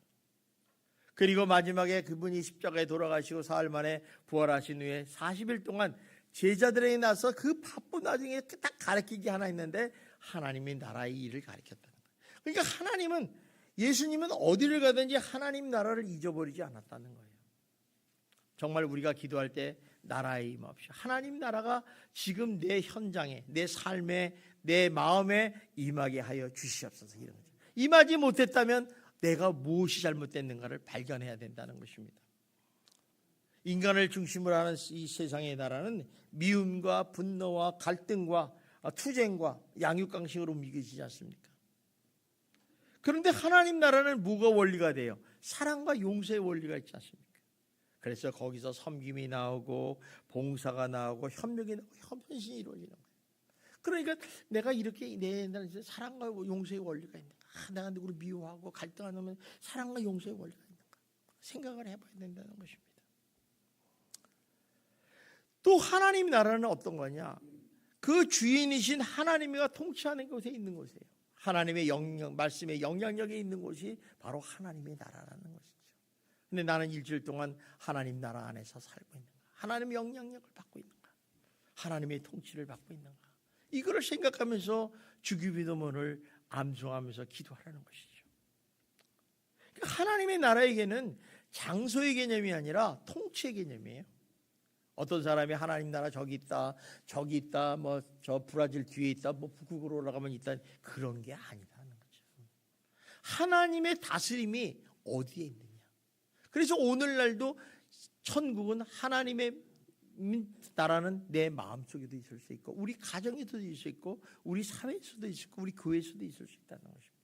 그리고 마지막에 그분이 십자가에 돌아가시고 사흘 만에 부활하신 후에 40일 동안 제자들에게 나서 그 바쁜 나중에 딱 가르치기 하나 있는데 하나님의 나라의 일을 가르쳤다는 거예요. 그러니까 예수님은 어디를 가든지 하나님 나라를 잊어버리지 않았다는 거예요. 정말 우리가 기도할 때 나라의 임없이 하나님 나라가 지금 내 현장에, 내 삶에, 내 마음에 임하게 하여 주시옵소서. 이런 거죠. 임하지 못했다면 내가 무엇이 잘못됐는가를 발견해야 된다는 것입니다. 인간을 중심으로 하는 이 세상의 나라는 미움과 분노와 갈등과 투쟁과 양육강식으로 움직이지 않습니까? 그런데 하나님 나라는 뭐가 원리가 돼요? 사랑과 용서의 원리가 있지 않습니까? 그래서 거기서 섬김이 나오고 봉사가 나오고 협력이 나오고 헌신이 이루어지는 거예요. 그러니까 내가 이렇게 내 사랑과 용서의 원리가 있는가? 내가 누구를 미워하고 갈등하면 사랑과 용서의 원리가 있는가? 생각을 해봐야 된다는 것입니다. 또 하나님 나라는 어떤 거냐? 그 주인이신 하나님이가 통치하는 곳에 있는 곳이에요. 하나님의 말씀의 영향력이 있는 곳이 바로 하나님의 나라라는 것이죠. 근데 나는 일주일 동안 하나님 나라 안에서 살고 있는가? 하나님의 영향력을 받고 있는가? 하나님의 통치를 받고 있는가? 이거를 생각하면서 주기도문을 암송하면서 기도하라는 것이죠. 하나님의 나라에게는 장소의 개념이 아니라 통치의 개념이에요. 어떤 사람이 하나님 나라 저기 있다, 뭐 저 브라질 뒤에 있다, 뭐 북극으로 올라가면 있다, 그런 게 아니라는 거죠. 하나님의 다스림이 어디에 있느냐. 그래서 오늘날도 천국은 하나님의 나라는 내 마음속에도 있을 수 있고, 우리 가정에도 있을 수 있고, 우리 사회에서도 있을 수 있고, 우리 교회에서도 있을 수 있다는 것입니다.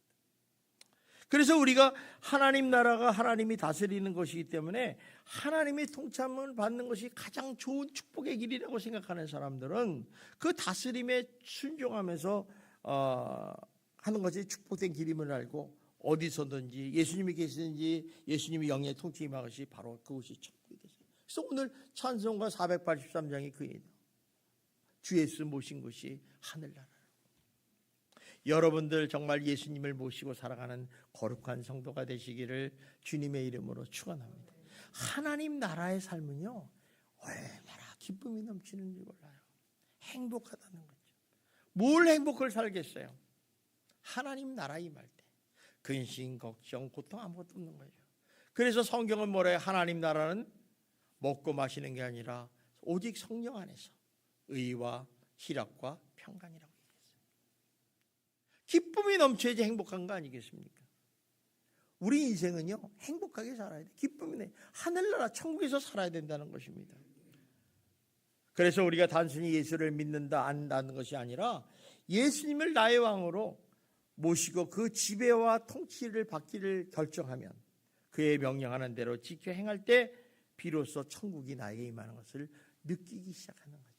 그래서 우리가 하나님 나라가 하나님이 다스리는 것이기 때문에 하나님의 통참을 받는 것이 가장 좋은 축복의 길이라고 생각하는 사람들은 그 다스림에 순종하면서 하는 것이 축복된 길임을 알고, 어디서든지 예수님이 계시든지 예수님이 영의 통치 임한 것이 바로 그것이 천국이 됐어요. 그래서 오늘 찬송가 483장이 그 얘기예요. 주 예수 모신 것이 하늘나라. 여러분들 정말 예수님을 모시고 살아가는 거룩한 성도가 되시기를 주님의 이름으로 축원합니다. 하나님 나라의 삶은요, 얼마나 기쁨이 넘치는지 몰라요. 행복하다는 거죠. 뭘 행복을 살겠어요? 하나님 나라 임할 때 근심, 걱정, 고통 아무것도 없는 거죠. 그래서 성경은 뭐래요? 하나님 나라는 먹고 마시는 게 아니라 오직 성령 안에서 의와 희락과 평강이라고. 기쁨이 넘쳐야지 행복한 거 아니겠습니까? 우리 인생은요, 행복하게 살아야 돼. 기쁨이 내 하늘나라 천국에서 살아야 된다는 것입니다. 그래서 우리가 단순히 예수를 믿는다 안다는 것이 아니라 예수님을 나의 왕으로 모시고 그 지배와 통치를 받기를 결정하면 그의 명령하는 대로 지켜 행할 때 비로소 천국이 나에게 임하는 것을 느끼기 시작하는 거죠.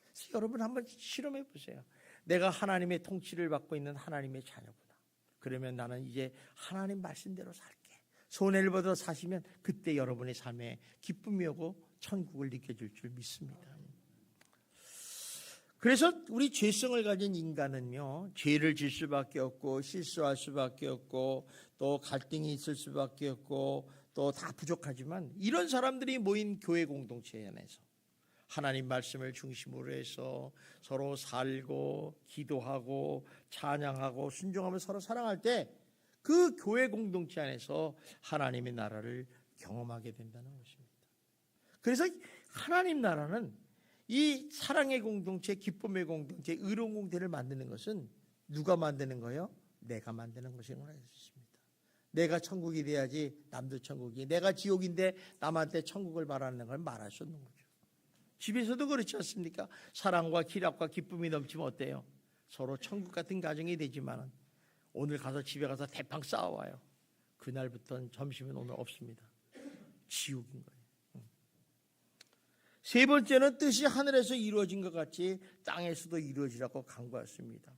그래서 여러분 한번 실험해 보세요. 내가 하나님의 통치를 받고 있는 하나님의 자녀구나. 그러면 나는 이제 하나님 말씀대로 살게. 손해를 보다 사시면 그때 여러분의 삶에 기쁨이 오고 천국을 느껴질 줄 믿습니다. 그래서 우리 죄성을 가진 인간은요, 죄를 질 수밖에 없고 실수할 수밖에 없고 또 갈등이 있을 수밖에 없고 또 다 부족하지만, 이런 사람들이 모인 교회 공동체 안에서 하나님 말씀을 중심으로 해서 서로 살고 기도하고 찬양하고 순종하며 서로 사랑할 때 그 교회 공동체 안에서 하나님의 나라를 경험하게 된다는 것입니다. 그래서 하나님 나라는 이 사랑의 공동체, 기쁨의 공동체, 의로운 공동체를 만드는 것은 누가 만드는 거예요? 내가 만드는 것이라고 할 수 있습니다. 내가 천국이 돼야지 남도 천국이, 내가 지옥인데 남한테 천국을 바라는 걸 말할 수 없는 거죠. 집에서도 그렇지 않습니까? 사랑과 기락과 기쁨이 넘치면 어때요? 서로 천국 같은 가정이 되지만 오늘 가서 집에 가서 대팡 싸워와요. 그날부터는 점심은 오늘 없습니다. 지옥인 거예요. 세 번째는 뜻이 하늘에서 이루어진 것 같이 땅에서도 이루어지라고 간구했습니다.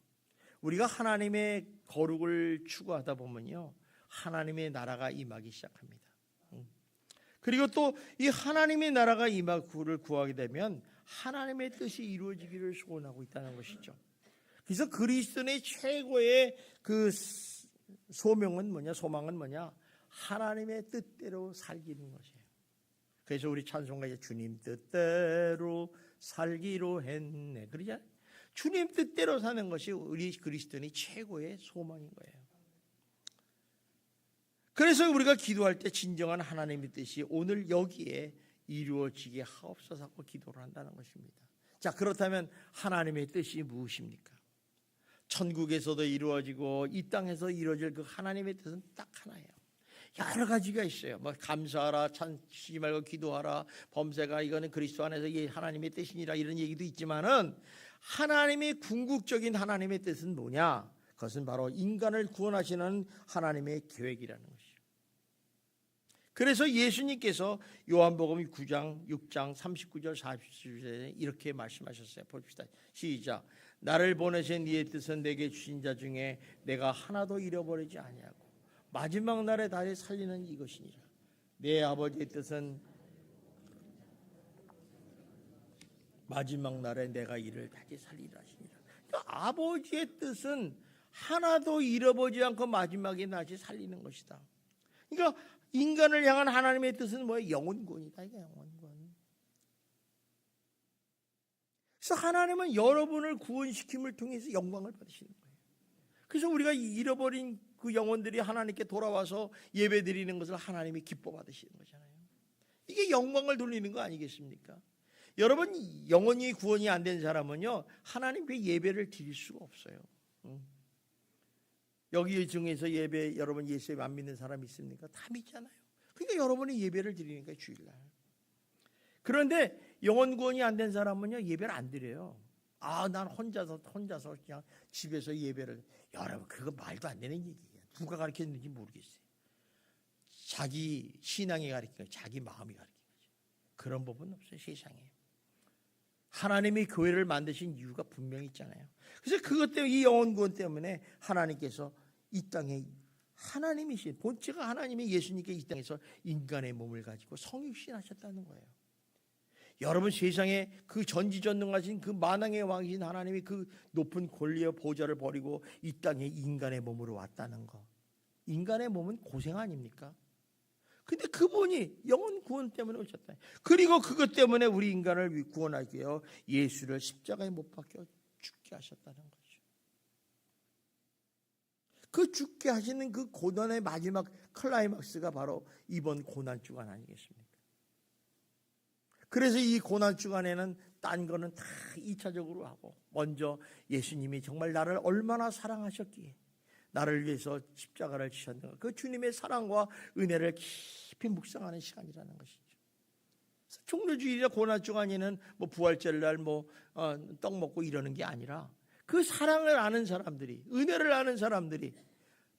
우리가 하나님의 거룩을 추구하다 보면요, 하나님의 나라가 임하기 시작합니다. 그리고 또 이 하나님의 나라가 임하기를 구하게 되면 하나님의 뜻이 이루어지기를 소원하고 있다는 것이죠. 그래서 그리스도인의 최고의 그 소명은 뭐냐, 소망은 뭐냐, 하나님의 뜻대로 살기는 것이에요. 그래서 우리 찬송가에 주님 뜻대로 살기로 했네, 그러잖아요. 주님 뜻대로 사는 것이 우리 그리스도인의 최고의 소망인 거예요. 그래서 우리가 기도할 때 진정한 하나님의 뜻이 오늘 여기에 이루어지게 하옵소서 하고 기도를 한다는 것입니다. 자, 그렇다면 하나님의 뜻이 무엇입니까? 천국에서도 이루어지고 이 땅에서 이루어질 그 하나님의 뜻은 딱 하나예요. 여러 가지가 있어요. 뭐 감사하라, 쉬지 말고 기도하라, 범죄가 이거는 그리스도 안에서 하나님의 뜻이니라 이런 얘기도 있지만은 하나님의 궁극적인 하나님의 뜻은 뭐냐? 그것은 바로 인간을 구원하시는 하나님의 계획이라는 것이죠. 그래서 예수님께서 요한복음 9장 6장 39절 40절에 이렇게 말씀하셨어요. 봅시다. 시작. 나를 보내신 이의 뜻은 내게 주신 자 중에 내가 하나도 잃어버리지 아니하고 마지막 날에 다시 살리는 이것이니라. 내 아버지의 뜻은 마지막 날에 내가 이를 다시 살리라 하시니라. 그러니까 아버지의 뜻은 하나도 잃어버리지 않고 마지막에 다시 살리는 것이다. 그러니까 인간을 향한 하나님의 뜻은 뭐예요? 영원권이다. 이게 영원권. 그래서 하나님은 여러분을 구원시킴을 통해서 영광을 받으시는 거예요. 그래서 우리가 잃어버린 그 영혼들이 하나님께 돌아와서 예배드리는 것을 하나님이 기뻐 받으시는 거잖아요. 이게 영광을 돌리는 거 아니겠습니까? 여러분, 영원히 구원이 안 된 사람은요 하나님께 예배를 드릴 수가 없어요. 여기 중에서 예배 여러분 예수님 안 믿는 사람 있습니까? 다 믿잖아요. 그러니까 여러분이 예배를 드리니까 주일날. 그런데 영원 구원이 안 된 사람은요 예배를 안 드려요. 난 혼자서 그냥 집에서 예배를. 여러분, 그거 말도 안 되는 얘기예요. 누가 가르쳤는지 모르겠어요. 자기 신앙이 가르친 거예요. 자기 마음이 가르친 거죠. 그런 법은 없어요, 세상에. 하나님이 교회를 만드신 이유가 분명히 있잖아요. 그래서 그것 때문에, 이 영원 구원 때문에 하나님께서 이 땅에 하나님이신 본체가 하나님이 예수님께 이 땅에서 인간의 몸을 가지고 성육신하셨다는 거예요. 여러분, 세상에 그 전지전능하신 그 만왕의 왕이신 하나님이 그 높은 권리와 보좌를 버리고 이 땅에 인간의 몸으로 왔다는 거. 인간의 몸은 고생 아닙니까? 근데 그분이 영원 구원 때문에 오셨다. 그리고 그것 때문에 우리 인간을 구원하기 위해 예수를 십자가에 못 박혀 죽게 하셨다는 거죠. 그 죽게 하시는 그 고난의 마지막 클라이막스가 바로 이번 고난 주간 아니겠습니까? 그래서 이 고난 주간에는 딴 거는 다 2차적으로 하고 먼저 예수님이 정말 나를 얼마나 사랑하셨기에 나를 위해서 십자가를 지셨는가, 그 주님의 사랑과 은혜를 깊이 묵상하는 시간이라는 것이죠. 종료주일이나 고난 주간에는 뭐 부활절 날 떡 먹고 이러는 게 아니라 그 사랑을 아는 사람들이, 은혜를 아는 사람들이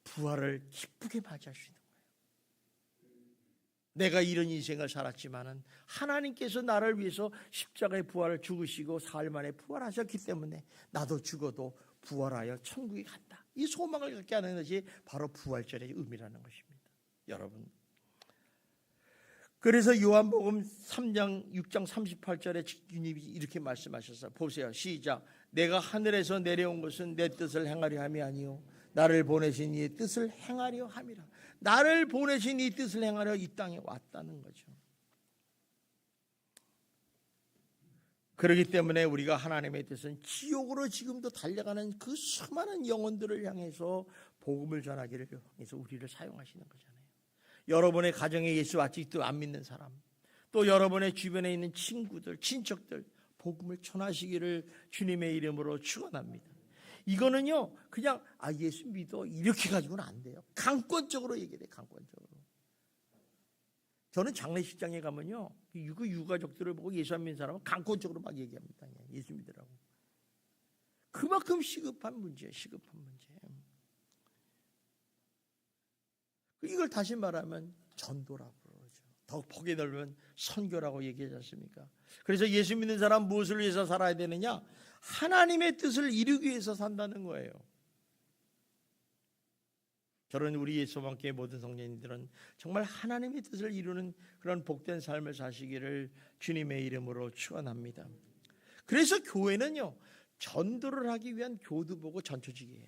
부활을 기쁘게 맞이할 수 있는 거예요. 내가 이런 인생을 살았지만은 하나님께서 나를 위해서 십자가의 부활을 죽으시고 사흘 만에 부활하셨기 때문에 나도 죽어도 부활하여 천국에 간다. 이 소망을 갖게 하는 것이 바로 부활절의 의미라는 것입니다. 여러분, 그래서 요한복음 3장 6장 38절에 주님이 이렇게 말씀하셨어요. 보세요. 시작. 내가 하늘에서 내려온 것은 내 뜻을 행하려 함이 아니요 나를 보내신 이의 뜻을 행하려 함이라. 나를 보내신 이 뜻을 행하려 이 땅에 왔다는 거죠. 그렇기 때문에 우리가 하나님의 뜻은 지옥으로 지금도 달려가는 그 수많은 영혼들을 향해서 복음을 전하기를 해서 우리를 사용하시는 거잖아요. 여러분의 가정에 예수 아직도 안 믿는 사람, 또 여러분의 주변에 있는 친구들, 친척들 복음을 전하시기를 주님의 이름으로 축원합니다. 이거는요 그냥 예수 믿어 이렇게 가지고는 안 돼요. 강권적으로 얘기해요. 강권적으로. 저는 장례식장에 가면요 그 유가족들을 보고 예수 안 믿는 사람은 강권적으로 막 얘기합니다. 예수 믿으라고. 그만큼 시급한 문제예요. 시급한 문제. 이걸 다시 말하면 전도라고 그러죠. 더 폭이 넓으면 선교라고 얘기하지 않습니까? 그래서 예수 믿는 사람 무엇을 위해서 살아야 되느냐? 하나님의 뜻을 이루기 위해서 산다는 거예요. 저는 우리 예수만교회 모든 성도님들은 정말 하나님의 뜻을 이루는 그런 복된 삶을 사시기를 주님의 이름으로 축원합니다. 그래서 교회는요 전도를 하기 위한 교두보고 전초직이에요.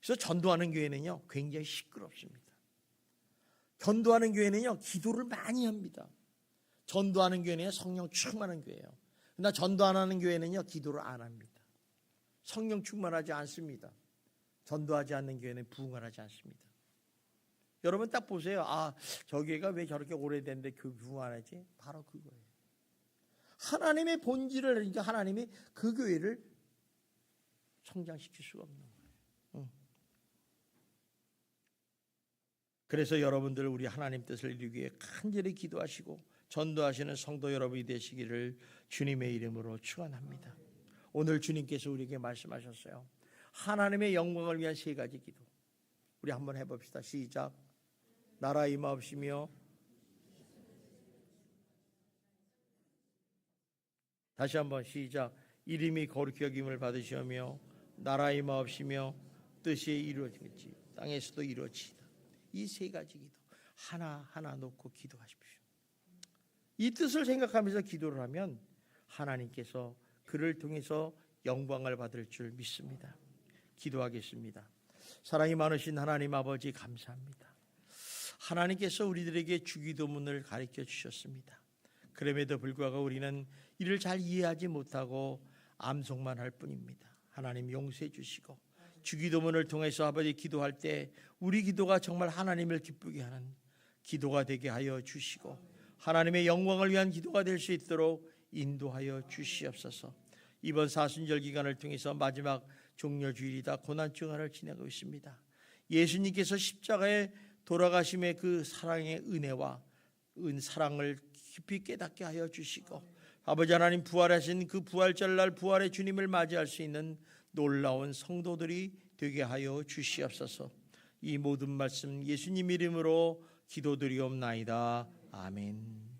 그래서 전도하는 교회는요 굉장히 시끄럽습니다. 전도하는 교회는요 기도를 많이 합니다. 전도하는 교회는 성령 충만한 교회예요. 그러나 전도 안 하는 교회는요 기도를 안 합니다. 성령 충만하지 않습니다. 전도하지 않는 교회는 부흥을 하지 않습니다. 여러분 딱 보세요. 아, 저 교회가 왜 저렇게 오래됐는데 부흥 안 하지? 바로 그거예요. 하나님의 본질을, 그러니까 하나님이 그 교회를 성장시킬 수가 없는 거예요. 그래서 여러분들 우리 하나님 뜻을 이루기 위해 간절히 기도하시고 전도하시는 성도 여러분이 되시기를 주님의 이름으로 축원합니다. 오늘 주님께서 우리에게 말씀하셨어요. 하나님의 영광을 위한 세 가지 기도. 우리 한번 해봅시다. 시작. 나라 임하옵시며, 다시 한번 시작. 이름이 거룩히 여김을 받으시오며 나라 임하옵시며 뜻이 이루어지겠지 땅에서도 이루어지이다. 이 세 가지 기도 하나하나 놓고 기도하십시오. 이 뜻을 생각하면서 기도를 하면 하나님께서 그를 통해서 영광을 받을 줄 믿습니다. 기도하겠습니다. 사랑이 많으신 하나님 아버지 감사합니다. 하나님께서 우리들에게 주기도문을 가르쳐 주셨습니다. 그럼에도 불구하고 우리는 이를 잘 이해하지 못하고 암송만 할 뿐입니다. 하나님 용서해 주시고 주기도문을 통해서 아버지 기도할 때 우리 기도가 정말 하나님을 기쁘게 하는 기도가 되게 하여 주시고 하나님의 영광을 위한 기도가 될 수 있도록 인도하여 주시옵소서. 이번 사순절 기간을 통해서 마지막 종려주일이다 고난주간을 지내고 있습니다. 예수님께서 십자가에 돌아가심의 그 사랑의 은혜와 사랑을 깊이 깨닫게 하여 주시고 아버지 하나님 부활하신 그 부활절날 부활의 주님을 맞이할 수 있는 놀라운 성도들이 되게 하여 주시옵소서. 이 모든 말씀 예수님 이름으로 기도드리옵나이다. 아멘.